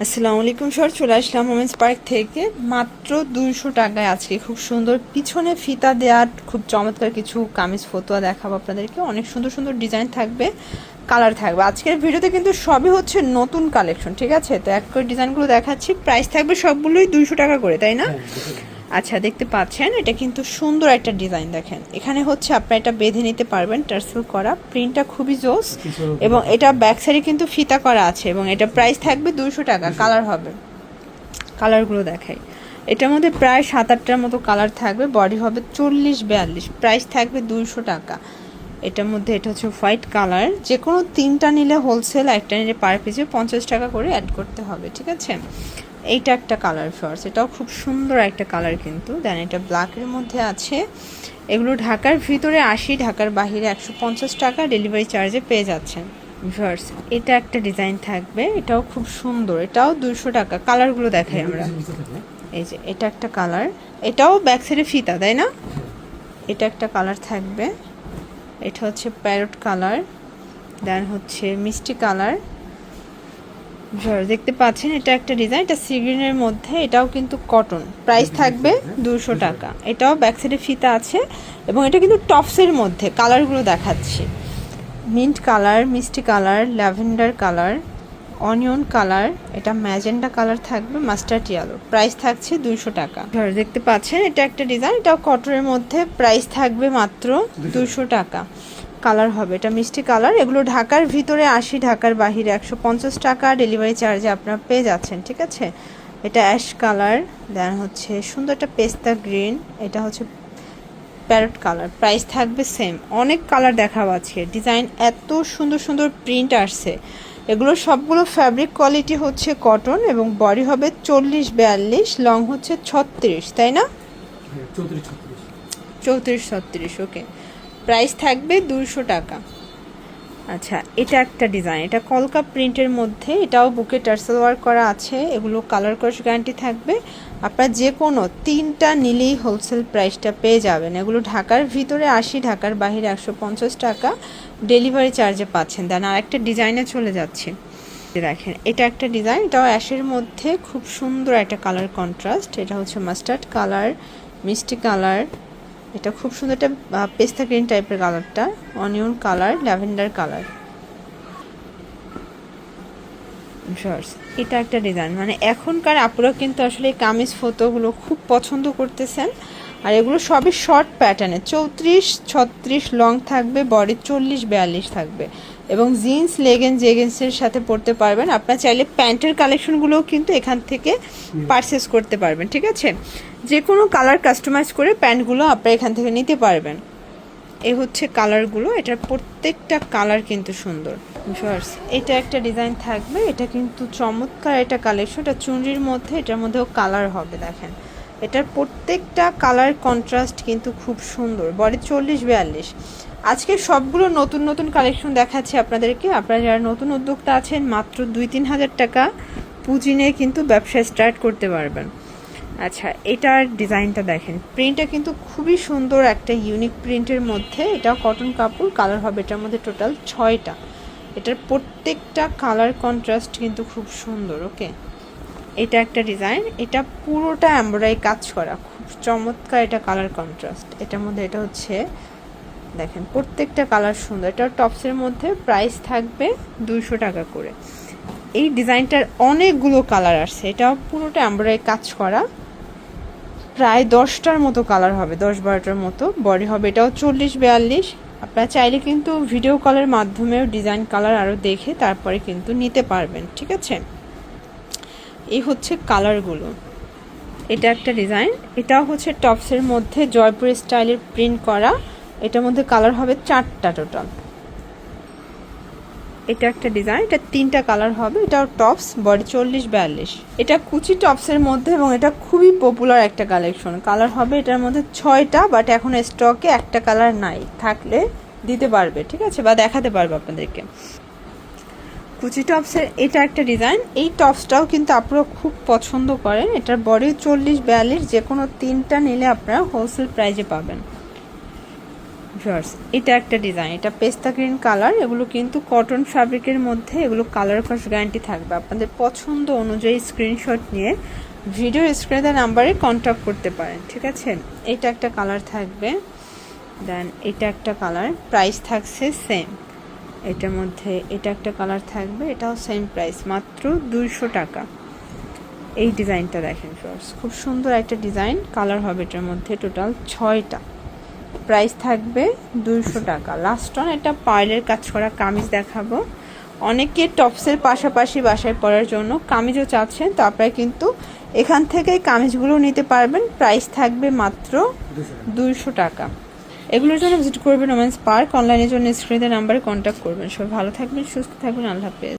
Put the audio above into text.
আসসালামু আলাইকুম স্যার, চলে আসলাম ওমেন্স পার্ক থেকে মাত্র 200 টাকায়। আজকে খুব সুন্দর পিছনে ফিতা দেওয়া খুব চমৎকার কিছু কামিজ ফতোয়া দেখাবো আপনাদেরকে। অনেক সুন্দর সুন্দর ডিজাইন থাকবে, কালার থাকবে। আজকের ভিডিওতে কিন্তু সবই হচ্ছে নতুন কালেকশন, ঠিক আছে? তো এক করে ডিজাইনগুলো দেখাচ্ছি, প্রাইস থাকবে সবগুলোই 200 টাকা করে, তাই না? আচ্ছা, দেখতে পাচ্ছেন এটা কিন্তু সুন্দর একটা ডিজাইন। দেখেন এখানে হচ্ছে আপনি এটা বেঁধে নিতে পারবেন, টার্সেল করা, প্রিন্টটা খুবই জোস, এবং এটা ব্যাক সাইডে কিন্তু ফিতা করা আছে, এবং এটা প্রাইস থাকবে 200 টাকা। কালার হবে, কালারগুলো দেখাই। এটার মধ্যে প্রায় 7-8টার মতো কালার থাকবে, বডি হবে 40-42, প্রাইস থাকবে 200 টাকা। এটার মধ্যে এটা হচ্ছে হোয়াইট কালার, যে কোনো 3টা নিলে হোলসেল, একটা নিলে পার পিসে 50 টাকা করে অ্যাড করতে হবে, ঠিক আছে? এইটা একটা কালার ফর্স, এটাও খুব সুন্দর একটা কালার কিন্তু। দেন এটা ব্ল্যাকের মধ্যে আছে। এগুলো ঢাকার ভিতরে 80, ঢাকার বাহিরে 150 টাকা ডেলিভারি চার্জে পেয়ে যাচ্ছেন ভিউয়ার্স। এটা একটা ডিজাইন থাকবে, এটাও খুব সুন্দর, এটাও 200 টাকা। কালারগুলো দেখাই আমরা। এই যে এটা একটা কালার, এটাও ব্যাক সাইডে ফিতা, তাই না? এটা একটা কালার থাকবে, এটা হচ্ছে প্যারট কালার, দেন হচ্ছে মিষ্টি কালার। দেখতে পাচ্ছেন এটা একটা ডিজাইন, এটা সি গ্রিনের মধ্যে, এটাও কিন্তু কটন, প্রাইস থাকবে 200 টাকা। এটাও ব্যাক সাইডে ফিতা আছে, এবং এটা কিন্তু টপসের মধ্যে। কালারগুলো দেখাচ্ছি, মিন্ট কালার, মিষ্টি colour, lavender colour, onion colour, এটা ম্যাজেন্ডা কালার থাকবে, মাস্টার্ড ইয়েলো, প্রাইস থাকছে 200 টাকা। দেখতে পাচ্ছেন এটা একটা ডিজাইন, এটাও কটনের মধ্যে, প্রাইস থাকবে মাত্র 200 টাকা। কালার হবে, এটা মিষ্টি কালার। এগুলো ঢাকার ভিতরে 80, ঢাকার বাহিরে 150 টাকা ডেলিভারি চার্জে আপনারা পেয়ে যাচ্ছেন, ঠিক আছে? এটা অ্যাশ কালার, দেন হচ্ছে সুন্দর একটা পেস্তা গ্রিন, এটা হচ্ছে প্যারট কালার, প্রাইস থাকবে সেম। অনেক কালার দেখাবো আজকে, ডিজাইন এত সুন্দর সুন্দর প্রিন্ট আসছে। এগুলো সবগুলো ফ্যাব্রিক কোয়ালিটি হচ্ছে কটন, এবং বডি হবে 40-42, লং হচ্ছে 36, তাই না? 34-36, ওকে। প্রাইস থাকবে 200 টাকা। আচ্ছা, এটা একটা ডিজাইন, এটা কলকা প্রিন্টের মধ্যে, এটাও বুকে টার্সেল ওয়ার্ক করা আছে। এগুলো কালার করার গ্যারান্টি থাকবে। আপনার যে কোনো 3টা নিলেই হোলসেল প্রাইসটা পেয়ে যাবেন। এগুলো ঢাকার ভিতরে 80, ঢাকার বাহিরে 150 টাকা ডেলিভারি চার্জে পাচ্ছেন। দেন আর একটা ডিজাইনে চলে যাচ্ছে, দেখেন এটা একটা ডিজাইন, এটাও অ্যাশের মধ্যে, খুব সুন্দর একটা কালার কন্ট্রাস্ট। এটা হচ্ছে মাস্টার্ড কালার, মিষ্টি কালার, এটা খুব সুন্দর একটা পেস্তা গ্রিন টাইপের কালারটা, অনিয়ন কালার, ল্যাভেন্ডার কালার। এটা একটা ডিজাইন, মানে এখনকার আপুরা কিন্তু আসলে এই কামিজ ফটোগুলো খুব পছন্দ করতেছেন। আর এগুলো সবই শর্ট প্যাটার্নে, 34-36 লং থাকবে, বডি 40-42 থাকবে, এবং জিন্স, জেগিন্সের সাথে পরতে পারবেন। আপনার চাইলে প্যান্টের কালেকশনগুলোও কিন্তু এখান থেকে পারচেস করতে পারবেন, ঠিক আছে? যে কোনো কালার কাস্টমাইজ করে প্যান্টগুলো আপনারা এখান থেকে নিতে পারবেন। এই হচ্ছে কালারগুলো, এটার প্রত্যেকটা কালার কিন্তু সুন্দর। এটা একটা ডিজাইন থাকবে, এটা কিন্তু চমৎকার একটা কালেকশন, এটা চুনরির মধ্যে, এটার মধ্যেও কালার হবে। দেখেন এটার প্রত্যেকটা কালার কন্ট্রাস্ট কিন্তু খুব সুন্দর, বডি 40-42। আজকে সবগুলো নতুন নতুন কালেকশন দেখাচ্ছি আপনাদেরকে। আপনারা যারা নতুন উদ্যোক্তা আছেন, মাত্র 2-3 হাজার টাকা পুঁজি নিয়ে কিন্তু ব্যবসা স্টার্ট করতে পারবেন। আচ্ছা, এটার ডিজাইনটা দেখেন, প্রিন্টটা কিন্তু খুবই সুন্দর, একটা ইউনিক প্রিন্টের মধ্যে। এটাও কটন কাপড়, কালার হবে এটার মধ্যে টোটাল 6টা। এটার প্রত্যেকটা কালার কন্ট্রাস্ট কিন্তু খুব সুন্দর, ওকে। এটা একটা ডিজাইন, এটা পুরোটা এমব্রয়ডারি কাজ করা, খুব চমৎকার এটা কালার কন্ট্রাস্ট। এটার মধ্যে এটা হচ্ছে, দেখেন প্রত্যেকটা কালার সুন্দর। এটা টপসের মধ্যে, প্রাইস থাকবে 200 টাকা করে। এই ডিজাইনটার অনেকগুলো কালার আসছে, এটাও পুরোটা এমব্রয়ডারি কাজ করা, প্রায় 10টার মতো কালার হবে, 10-12টার মতো। বডি হবে এটাও 40-42। আপনারা চাইলে কিন্তু ভিডিও কলের মাধ্যমেও ডিজাইন কালার আরও দেখে তারপরে কিন্তু নিতে পারবেন, ঠিক আছে? এই হচ্ছে কালারগুলো। এটা একটা ডিজাইন, এটাও হচ্ছে টপসের মধ্যে জয়পুর স্টাইলের প্রিন্ট করা। এটার মধ্যে কালার হবে 4টা টোটাল। এটা একটা ডিজাইন, এটা 3টা কালার হবে, এটাও টপস, বডি 40-42। এটা কুচি টপসের মধ্যে, এবং এটা খুবই পপুলার একটা কালেকশন। কালার হবে এটার মধ্যে 6টা, বাট এখন স্টকে একটা কালার নাই, থাকলে দিতে পারবে, ঠিক আছে, বা দেখাতে পারবে আপনাদেরকে। কুচি টপসের এটা একটা ডিজাইন, এই টপসটাও কিন্তু আপনারা খুব পছন্দ করেন। এটার বডি 40-42, যে কোনো 3টা নিলে আপনারা হোলসেল প্রাইজে পাবেন। ভিউয়ার্স এটা একটা ডিজাইন, এটা পেস্তা গ্রিন কালার। এগুলো কিন্তু কটন ফ্যাব্রিকের মধ্যে, এগুলো কালার কস গ্যারান্টি থাকবে। আপনাদের পছন্দ অনুযায়ী স্ক্রিনশট নিয়ে ভিডিও স্ক্রিনে দেওয়া নাম্বারে কন্ট্যাক্ট করতে পারেন, ঠিক আছে। এটা একটা কালার থাকবে, দেন এটা একটা কালার, প্রাইস থাকছে সেম। এটার মধ্যে এটা একটা কালার থাকবে, এটাও সেম প্রাইস, মাত্র 200 টাকা। এই ডিজাইনটা দেখেন ফ্রেন্ডস, খুব সুন্দর একটা ডিজাইন, কালার হবে এটার মধ্যে টোটাল 6টা, প্রাইস থাকবে 200 টাকা। লাস্ট অন এটা পার্লের কাজ করা কামিজ দেখাবো। অনেকে টপসের পাশাপাশি বাসায় পরার জন্য কামিজও চাচ্ছেন, তো আপনারা কিন্তু এখান থেকে কামিজগুলো নিতে পারবেন। প্রাইস থাকবে মাত্র 200 টাকা। এগুলোর জন্য ভিজিট করবেন ওমেন্স পার্ক। অনলাইনের জন্য স্ক্রিনের নাম্বারে কন্ট্যাক্ট করবেন। সবাই ভালো থাকবেন, সুস্থ থাকবেন, আল্লাহ হাফেজ।